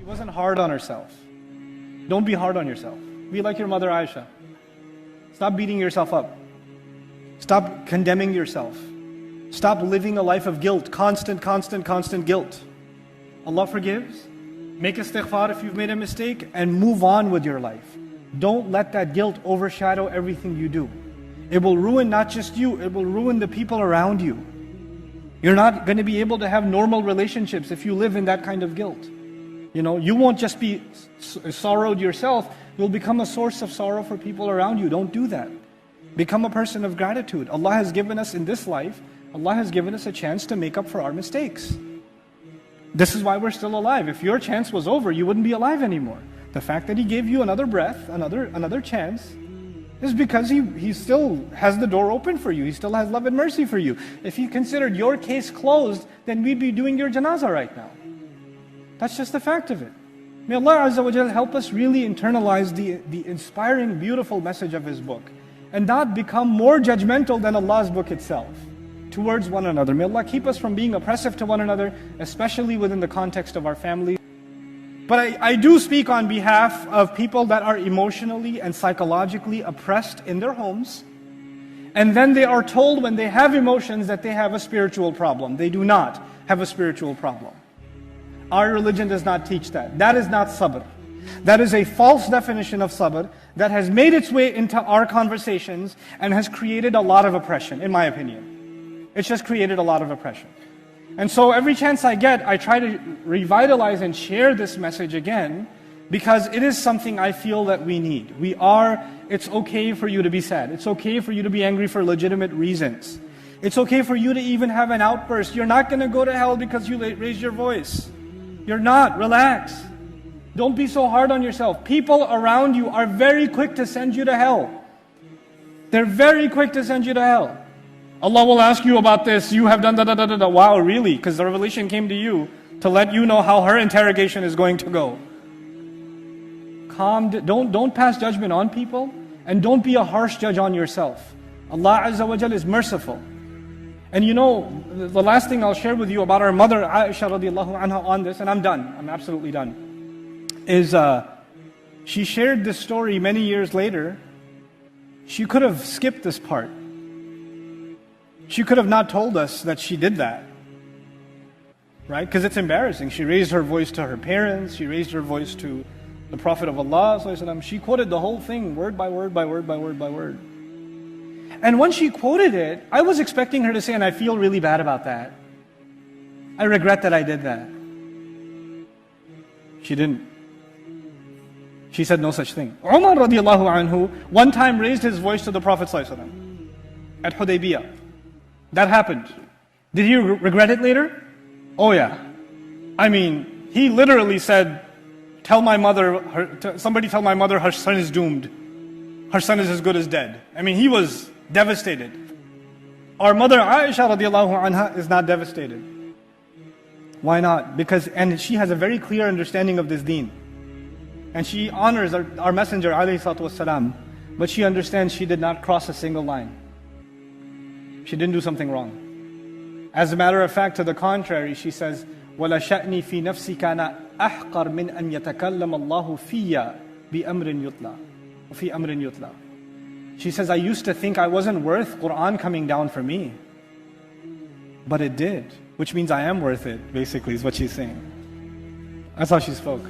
She wasn't hard on herself. Don't be hard on yourself. Be like your mother Aisha. Stop beating yourself up. Stop condemning yourself. Stop living a life of guilt, constant guilt. Allah forgives. Make istighfar if you've made a mistake and move on with your life. Don't let that guilt overshadow everything you do. It will ruin not just you, it will ruin the people around you. You're not going to be able to have normal relationships if you live in that kind of guilt. You won't just be sorrowed yourself, you'll become a source of sorrow for people around you. Don't do that. Become a person of gratitude. Allah has given us in this life, Allah has given us a chance to make up for our mistakes. This is why we're still alive. If your chance was over, you wouldn't be alive anymore. The fact that He gave you another breath, another chance, is because he still has the door open for you. He still has love and mercy for you. If He considered your case closed, then we'd be doing your janazah right now. That's just the fact of it. May Allah Azza wa Jal help us really internalize the inspiring, beautiful message of His book and not become more judgmental than Allah's book itself towards one another. May Allah keep us from being oppressive to one another, especially within the context of our family. But I do speak on behalf of people that are emotionally and psychologically oppressed in their homes, and then they are told when they have emotions that they have a spiritual problem. They do not have a spiritual problem. Our religion does not teach that. That is not sabr. That is a false definition of sabr that has made its way into our conversations and has created a lot of oppression, in my opinion. It's just created a lot of oppression. And so every chance I get, I try to revitalize and share this message again, because it is something I feel that we need. It's okay for you to be sad. It's okay for you to be angry for legitimate reasons. It's okay for you to even have an outburst. You're not going to go to hell because you raised your voice. You're not. Relax. Don't be so hard on yourself. People around you are very quick to send you to hell. They're very quick to send you to hell. Allah will ask you about this, you have done da-da-da-da-da. Wow, really? Because the revelation came to you to let you know how her interrogation is going to go. Don't pass judgment on people, and don't be a harsh judge on yourself. Allah Azza wa Jal is merciful. And the last thing I'll share with you about our mother Aisha radiallahu anha on this, and I'm done, I'm absolutely done, is she shared this story many years later. She could have skipped this part. She could have not told us that she did that, right? Because it's embarrassing. She raised her voice to her parents. She raised her voice to the Prophet of Allah. She quoted the whole thing, word by word by word by word by word. And when she quoted it, I was expecting her to say, and I feel really bad about that. I regret that I did that. She didn't. She said no such thing. Umar radiallahu anhu one time raised his voice to the Prophet at Hudaybiyah. That happened. Did he regret it later? Oh yeah. I mean, he literally said, somebody tell my mother her son is doomed. Her son is as good as dead. I mean, he was devastated. Our mother Aisha radiallahu anha is not devastated. Why not? And she has a very clear understanding of this deen. And she honors our messenger alayhi salatu wassalam, but she understands she did not cross a single line. She didn't do something wrong. As a matter of fact, to the contrary, she says, وَلَا شَأْنِي فِي نَفْسِي كَانَ أَحْقَرْ مِنْ أَنْ يَتَكَلَّمَ اللَّهُ فِيَّ بِأَمْرٍ يُتْلَى. She says, I used to think I wasn't worth Qur'an coming down for me. But it did. Which means I am worth it, basically, is what she's saying. That's how she spoke.